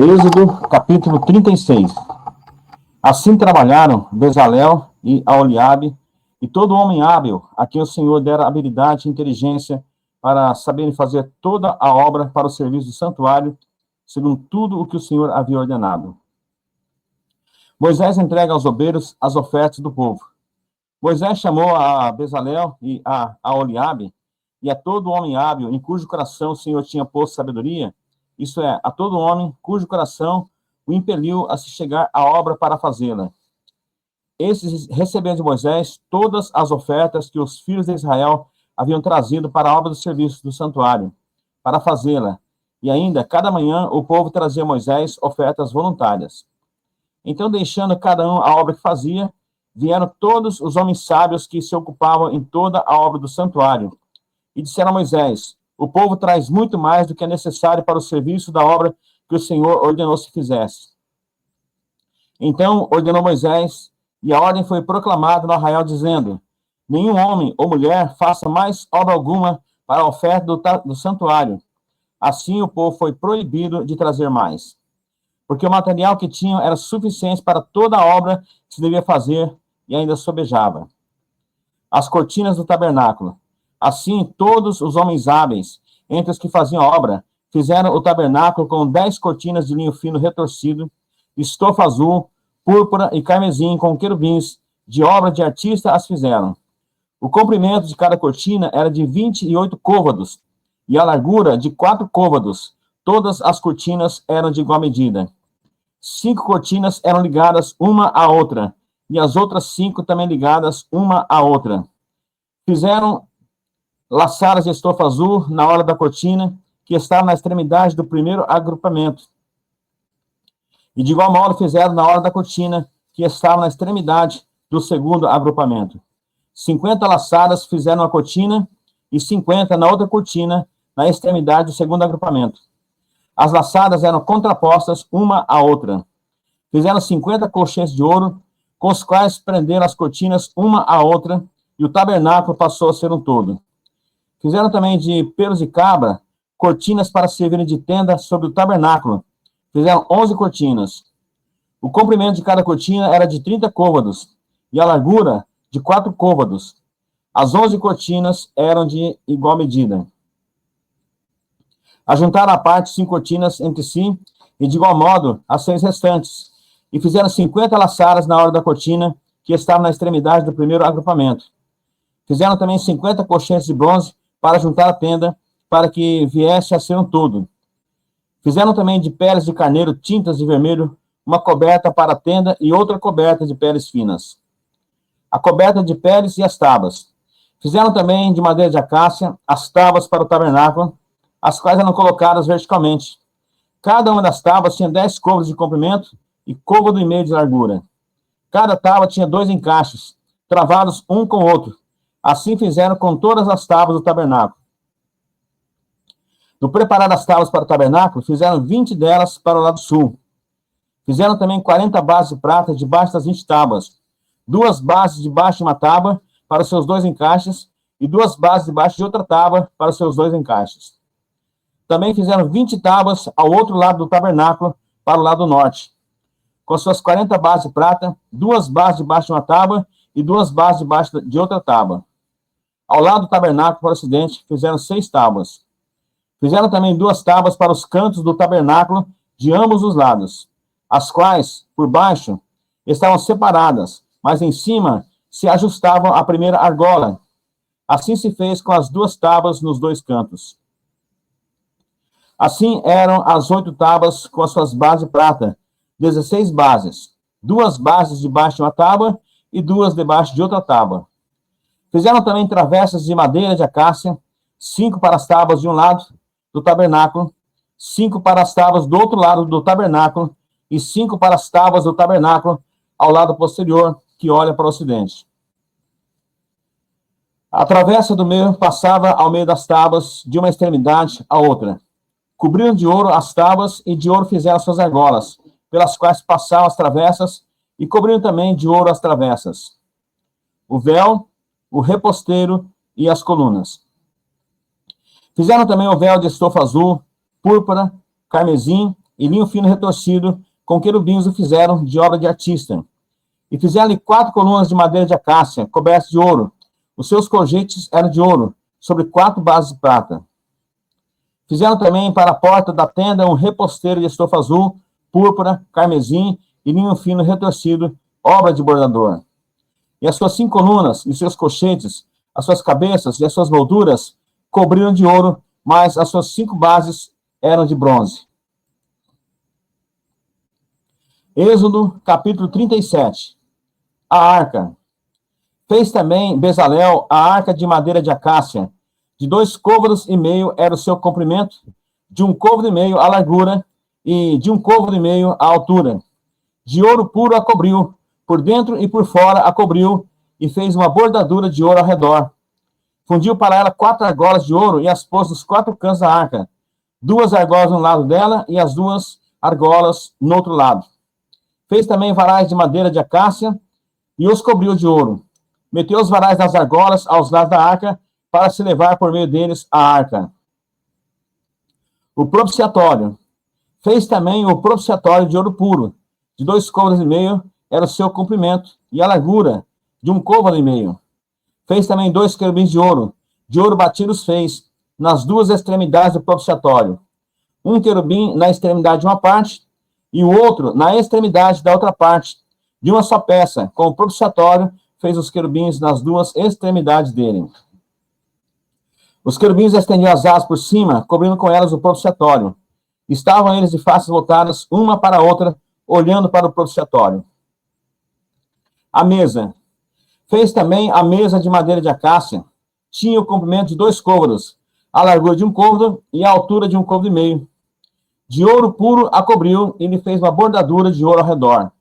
Êxodo, capítulo 36. Assim trabalharam Bezalel e Aholiabe, e todo homem hábil, a quem o Senhor dera habilidade e inteligência para saberem fazer toda a obra para o serviço do santuário, segundo tudo o que o Senhor havia ordenado. Moisés entrega aos obreiros as ofertas do povo. Moisés chamou a Bezalel e a Aholiabe, e a todo homem hábil, em cujo coração o Senhor tinha posto sabedoria, isso é, a todo homem cujo coração o impeliu a se chegar à obra para fazê-la. Esses receberam de Moisés todas as ofertas que os filhos de Israel haviam trazido para a obra do serviço do santuário, para fazê-la. E ainda, cada manhã, o povo trazia a Moisés ofertas voluntárias. Então, deixando cada um a obra que fazia, vieram todos os homens sábios que se ocupavam em toda a obra do santuário, e disseram a Moisés: o povo traz muito mais do que é necessário para o serviço da obra que o Senhor ordenou se fizesse. Então ordenou Moisés, e a ordem foi proclamada no arraial, dizendo: nenhum homem ou mulher faça mais obra alguma para a oferta do santuário. Assim o povo foi proibido de trazer mais, porque o material que tinham era suficiente para toda a obra que se devia fazer, e ainda sobejava. As cortinas do tabernáculo. Assim, todos os homens hábeis, entre os que faziam a obra, fizeram o tabernáculo com 10 cortinas de linho fino retorcido, estofa azul, púrpura e carmesim com querubins, de obra de artista as fizeram. O comprimento de cada cortina era de 28 côvados, e a largura de 4 côvados. Todas as cortinas eram de igual medida. 5 cortinas eram ligadas uma à outra, e as outras 5 também ligadas uma à outra. Fizeram laçadas de estofa azul na hora da cortina, que estava na extremidade do primeiro agrupamento. E de igual modo fizeram na hora da cortina, que estava na extremidade do segundo agrupamento. 50 laçadas fizeram a cortina, e 50 na outra cortina, na extremidade do segundo agrupamento. As laçadas eram contrapostas uma à outra. Fizeram 50 colchetes de ouro, com os quais prenderam as cortinas uma à outra, e o tabernáculo passou a ser um todo. Fizeram também de pelos de cabra cortinas para servirem de tenda sobre o tabernáculo. Fizeram 11 cortinas. O comprimento de cada cortina era de 30 côvados, e a largura de 4 côvados. As 11 cortinas eram de igual medida. Ajuntaram à parte 5 cortinas entre si, e de igual modo as 6 restantes, e fizeram 50 laçadas na hora da cortina, que estava na extremidade do primeiro agrupamento. Fizeram também 50 colchetes de bronze para juntar a tenda, para que viesse a ser um todo. Fizeram também de peles de carneiro tintas de vermelho, uma coberta para a tenda e outra coberta de peles finas. A coberta de peles e as tábuas. Fizeram também de madeira de acácia as tábuas para o tabernáculo, as quais eram colocadas verticalmente. Cada uma das tábuas tinha 10 côvados de comprimento e côvado e meio de largura. Cada tábua tinha 2 encaixes, travados um com o outro. Assim fizeram com todas as tábuas do tabernáculo. No preparar as tábuas para o tabernáculo, fizeram 20 delas para o lado sul. Fizeram também 40 bases de prata debaixo das 20 tábuas, 2 bases debaixo de uma tábua para os seus 2 encaixes, e 2 bases debaixo de outra tábua para os seus 2 encaixes. Também fizeram 20 tábuas ao outro lado do tabernáculo, para o lado norte, com suas 40 bases de prata, 2 bases debaixo de uma tábua e 2 bases debaixo de outra tábua. Ao lado do tabernáculo, para o ocidente, fizeram 6 tábuas. Fizeram também 2 tábuas para os cantos do tabernáculo, de ambos os lados, as quais, por baixo, estavam separadas, mas em cima se ajustavam à primeira argola. Assim se fez com as 2 tábuas nos 2 cantos. Assim eram as 8 tábuas com as suas bases de prata, 16 bases, 2 bases debaixo de uma tábua e 2 debaixo de outra tábua. Fizeram também travessas de madeira de acácia, 5 para as tábuas de um lado do tabernáculo, 5 para as tábuas do outro lado do tabernáculo, e 5 para as tábuas do tabernáculo ao lado posterior, que olha para o ocidente. A travessa do meio passava ao meio das tábuas, de uma extremidade à outra. Cobriram de ouro as tábuas, e de ouro fizeram suas argolas, pelas quais passavam as travessas, e cobriram também de ouro as travessas. O véu, o reposteiro e as colunas. Fizeram também o véu de estofa azul, púrpura, carmesim e linho fino retorcido, com querubins o fizeram de obra de artista. E fizeram-lhe 4 colunas de madeira de acácia, cobertas de ouro. Os seus cojetes eram de ouro, sobre 4 bases de prata. Fizeram também para a porta da tenda um reposteiro de estofa azul, púrpura, carmesim e linho fino retorcido, obra de bordador. E as suas 5 colunas, e os seus cochetes, as suas cabeças e as suas molduras cobriram de ouro, mas as suas 5 bases eram de bronze. Êxodo, capítulo 37. A arca. Fez também Bezalel a arca de madeira de acácia. De 2 côvados e meio era o seu comprimento, de 1 côvado e meio a largura, e de 1 côvado e meio a altura. De ouro puro a cobriu, por dentro e por fora a cobriu, e fez uma bordadura de ouro ao redor. Fundiu para ela 4 argolas de ouro e as pôs nos 4 cantos da arca. 2 argolas no lado dela e as 2 argolas no outro lado. Fez também varais de madeira de acácia e os cobriu de ouro. Meteu os varais das argolas aos lados da arca para se levar por meio deles a arca. O propiciatório. Fez também o propiciatório de ouro puro. De 2 côvados e meio era o seu comprimento e a largura de 1 côvado e meio. Fez também 2 querubins de ouro batido os fez, nas 2 extremidades do propiciatório. Um querubim na extremidade de uma parte, e o outro na extremidade da outra parte, de uma só peça. Com o propiciatório, fez os querubins nas 2 extremidades dele. Os querubins estendiam as asas por cima, cobrindo com elas o propiciatório. Estavam eles de faces voltadas, uma para a outra, olhando para o propiciatório. A mesa. Fez também a mesa de madeira de acácia. Tinha o comprimento de 2 côvados, a largura de 1 côvado e a altura de 1 côvado e meio. De ouro puro a cobriu e lhe fez uma bordadura de ouro ao redor.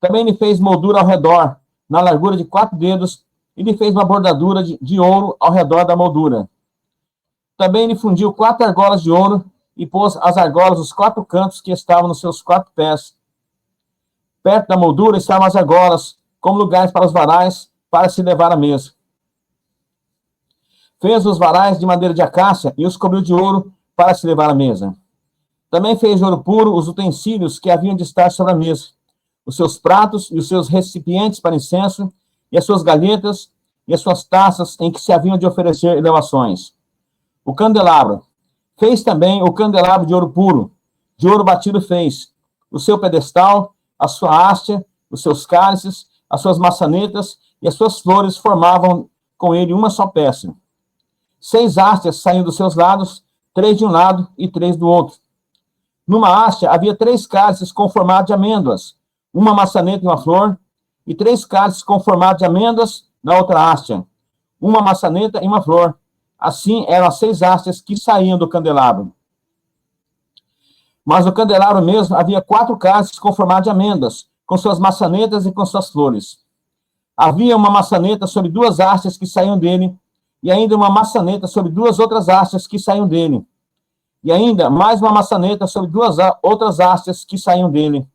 Também lhe fez moldura ao redor, na largura de 4 dedos, e lhe fez uma bordadura de ouro ao redor da moldura. Também lhe fundiu 4 argolas de ouro e pôs as argolas nos 4 cantos que estavam nos seus 4 pés. Perto da moldura estavam as argolas, como lugares para os varais, para se levar à mesa. Fez os varais de madeira de acácia e os cobriu de ouro para se levar à mesa. Também fez de ouro puro os utensílios que haviam de estar sobre a mesa, os seus pratos e os seus recipientes para incenso, e as suas galhetas e as suas taças em que se haviam de oferecer elevações. O candelabro. Fez também o candelabro de ouro puro, de ouro batido fez, o seu pedestal, a sua haste, os seus cálices, as suas maçanetas e as suas flores formavam com ele uma só peça. 6 hastes saíam dos seus lados, 3 de um lado e 3 do outro. Numa haste havia 3 cálices com formato de amêndoas, uma maçaneta e uma flor, e 3 cálices com formato de amêndoas na outra haste, uma maçaneta e uma flor. Assim eram as 6 hastes que saíam do candelabro. Mas no candelabro mesmo havia 4 cálices com formato de amêndoas, com suas maçanetas e com suas flores. Havia uma maçaneta sobre 2 hastes que saíam dele, e ainda uma maçaneta sobre 2 outras hastes que saíam dele. E ainda mais uma maçaneta sobre 2 outras hastes que saíam dele.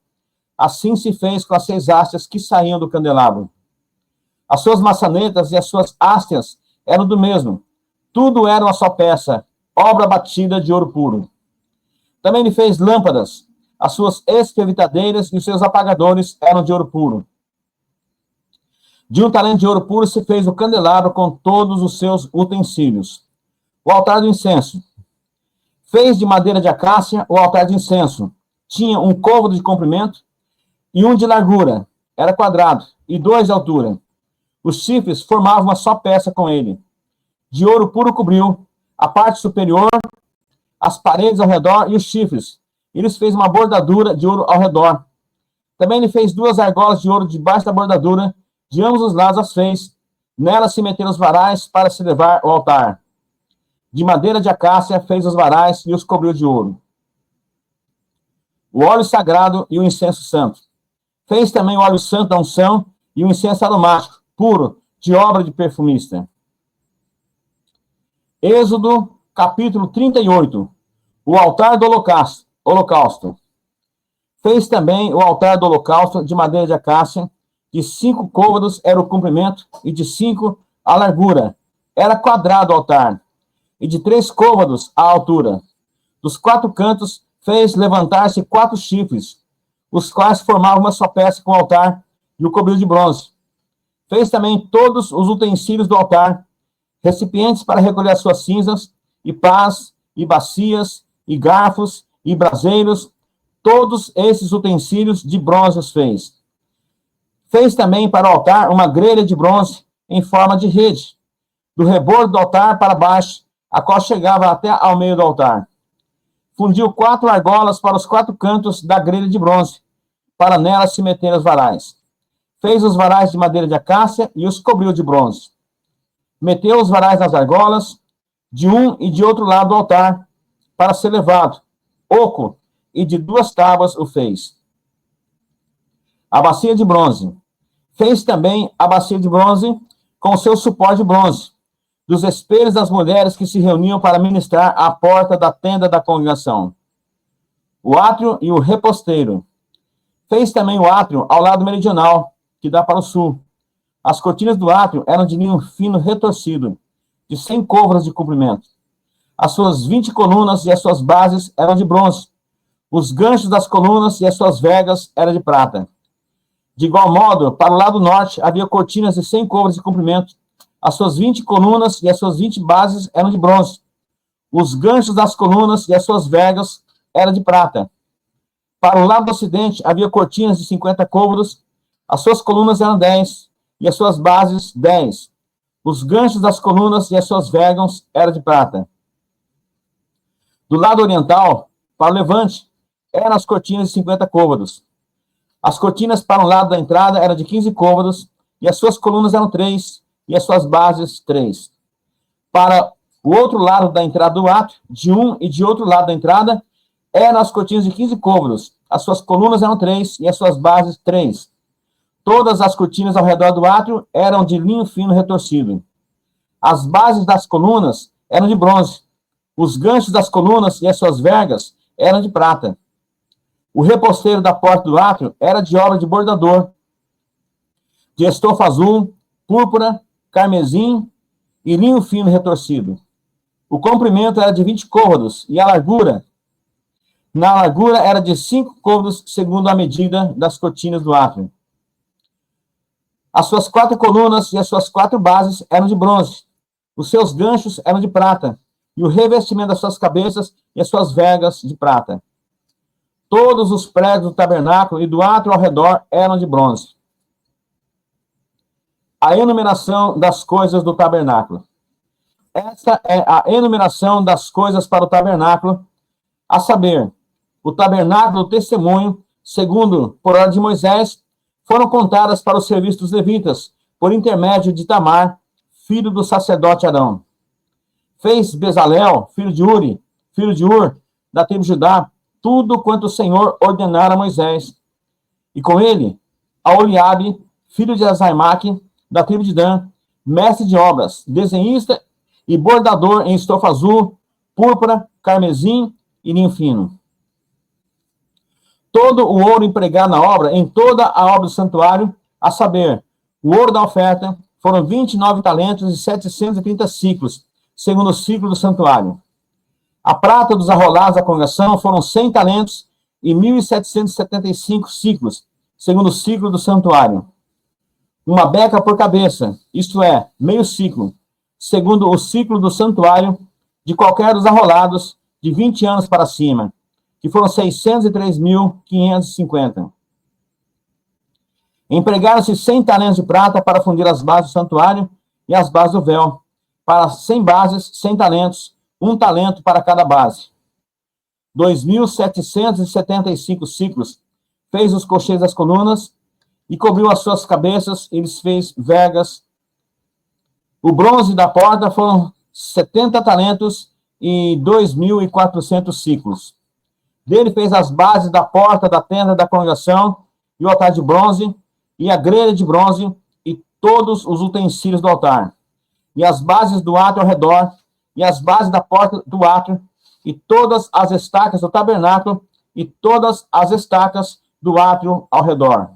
Assim se fez com as 6 hastes que saíam do candelabro. As suas maçanetas e as suas hastes eram do mesmo. Tudo era uma só peça, obra batida de ouro puro. Também lhe fez lâmpadas. As suas escrevitadeiras e os seus apagadores eram de ouro puro. De 1 talento de ouro puro se fez o candelabro com todos os seus utensílios. O altar do incenso. Fez de madeira de acácia o altar de incenso. Tinha 1 côvado de comprimento e 1 de largura. Era quadrado, e 2 de altura. Os chifres formavam uma só peça com ele. De ouro puro cobriu a parte superior, as paredes ao redor e os chifres. Ele fez uma bordadura de ouro ao redor. Também ele fez 2 argolas de ouro debaixo da bordadura, de ambos os lados as fez. Nelas se meteram os varais para se levar ao altar. De madeira de acácia fez os varais e os cobriu de ouro. O óleo sagrado e o incenso santo. Fez também o óleo santo da unção e o incenso aromático, puro, de obra de perfumista. Êxodo, capítulo 38. O altar do holocausto. Fez também o altar do holocausto de madeira de acácia, de 5 côvados era o comprimento e de 5 a largura. Era quadrado o altar, e de 3 côvados a altura. Dos 4 cantos fez levantar-se 4 chifres, os quais formavam uma só peça com o altar, e o cobriu de bronze. Fez também todos os utensílios do altar, recipientes para recolher as suas cinzas, e pás, e bacias, e garfos, e braseiros, todos esses utensílios de bronze os fez. Fez também para o altar uma grelha de bronze em forma de rede, do rebordo do altar para baixo, a qual chegava até ao meio do altar. Fundiu 4 argolas para os 4 cantos da grelha de bronze, para nelas se meter os varais. Fez os varais de madeira de acácia e os cobriu de bronze. Meteu os varais nas argolas, de um e de outro lado do altar, para ser levado. Oco, e de 2 tábuas o fez. A bacia de bronze. Fez também a bacia de bronze com seu suporte de bronze, dos espelhos das mulheres que se reuniam para ministrar à porta da tenda da congregação. O átrio e o reposteiro. Fez também o átrio ao lado meridional, que dá para o sul. As cortinas do átrio eram de linho fino retorcido, de 100 côvados de comprimento. As suas 20 colunas e as suas bases eram de bronze. Os ganchos das colunas e as suas vergas eram de prata. De igual modo, para o lado norte havia cortinas de 100 côvados de comprimento. As suas 20 colunas e as suas 20 bases eram de bronze. Os ganchos das colunas e as suas vergas eram de prata. Para o lado do ocidente havia cortinas de 50 côvados. As suas colunas eram 10 e as suas bases 10. Os ganchos das colunas e as suas vergas eram de prata. Do lado oriental, para o levante, eram as cortinas de 50 côvados. As cortinas para o lado da entrada eram de 15 côvados, e as suas colunas eram 3, e as suas bases 3. Para o outro lado da entrada do átrio, de um e de outro lado da entrada, eram as cortinas de 15 côvados. As suas colunas eram 3, e as suas bases 3. Todas as cortinas ao redor do átrio eram de linho fino retorcido. As bases das colunas eram de bronze. Os ganchos das colunas e as suas vergas eram de prata. O reposteiro da porta do átrio era de obra de bordador, de estofa azul, púrpura, carmesim e linho fino retorcido. O comprimento era de 20 côvados e a largura, na largura era de 5 côvados, segundo a medida das cortinas do átrio. As suas 4 colunas e as suas 4 bases eram de bronze. Os seus ganchos eram de prata, e o revestimento das suas cabeças e as suas vergas de prata. Todos os pregos do tabernáculo e do átrio ao redor eram de bronze. A enumeração das coisas do tabernáculo. Esta é a enumeração das coisas para o tabernáculo, a saber, o tabernáculo do testemunho, segundo por ordem de Moisés, foram contadas para o serviço dos levitas, por intermédio de Itamar, filho do sacerdote Arão. Fez Bezalel, filho de Uri, filho de Ur, da tribo de Judá, tudo quanto o Senhor ordenara a Moisés. E com ele, a Oliabe, filho de Azaimaque, da tribo de Dan, mestre de obras, desenhista e bordador em estofa azul, púrpura, carmesim e linho fino. Todo o ouro empregado na obra, em toda a obra do santuário, a saber, o ouro da oferta, foram 29 talentos e 730 ciclos, segundo o ciclo do santuário. A prata dos arrolados da congregação foram 100 talentos e 1.775 ciclos, segundo o ciclo do santuário. Uma beca por cabeça, isto é, meio ciclo, segundo o ciclo do santuário, de qualquer dos arrolados, de 20 anos para cima, que foram 603.550. Empregaram-se 100 talentos de prata para fundir as bases do santuário e as bases do véu. Para 100 bases, 100 talentos, 1 talento para cada base. 2.775 ciclos. Fez os cocheiros das colunas e cobriu as suas cabeças e lhes fez vergas. O bronze da porta foram 70 talentos e 2.400 ciclos. Dele fez as bases da porta da tenda da congregação e o altar de bronze e a grelha de bronze e todos os utensílios do altar. E as bases do átrio ao redor, e as bases da porta do átrio, e todas as estacas do tabernáculo, e todas as estacas do átrio ao redor.